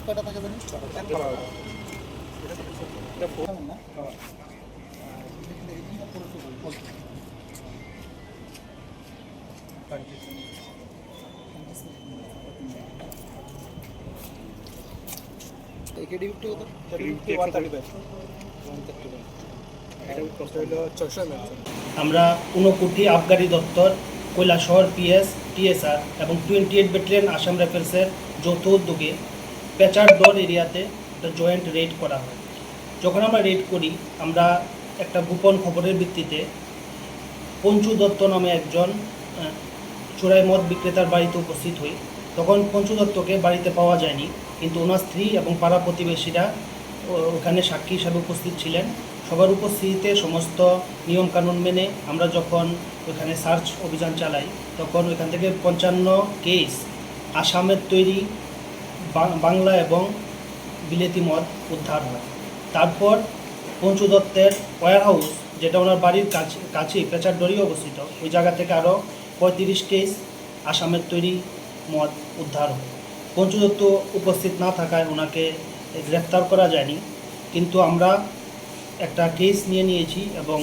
কয়টা থাকে জানি আমরা ঊনকোটি আবগারি দপ্তর, কৈলাসহর পিএস, টিএসআর এবং 28 ব্যাটালিয়ন আসাম রাইফেলসের যৌথ উদ্যোগে পেচারদর এরিয়াতে একটা জয়েন্ট রেড করা হয়। যখন আমরা রেড করি, আমরা একটা গোপন খবরের ভিত্তিতে পঞ্চু দত্ত নামে একজন চোরাই মদ বিক্রেতার বাড়িতে উপস্থিত হই। তখন পঞ্চু দত্তকে বাড়িতে পাওয়া যায়নি, কিন্তু ওনার স্ত্রী এবং পাড়া প্রতিবেশীরা ওখানে সাক্ষী হিসাবে উপস্থিত ছিলেন। সবার উপস্থিতিতে সমস্ত নিয়মকানুন মেনে আমরা যখন ওখানে সার্চ অভিযান চালাই, তখন ওইখান থেকে 55 কেস আসামের তৈরি বাংলা এবং বিলেতি মদ উদ্ধার হয়। তারপর পঞ্চু দত্তের ওয়্যার হাউস, যেটা ওনার বাড়ির কাছেই পেচারদড়ি অবস্থিত, ওই জায়গা থেকে আরও 35 কেস আসামের তৈরি মদ উদ্ধার হয়। পঞ্চু দত্ত উপস্থিত না থাকায় ওনাকে গ্রেফতার করা যায়নি, কিন্তু আমরা একটা কেস নিয়েছি এবং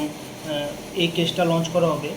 এই কেসটা লঞ্চ করা হবে।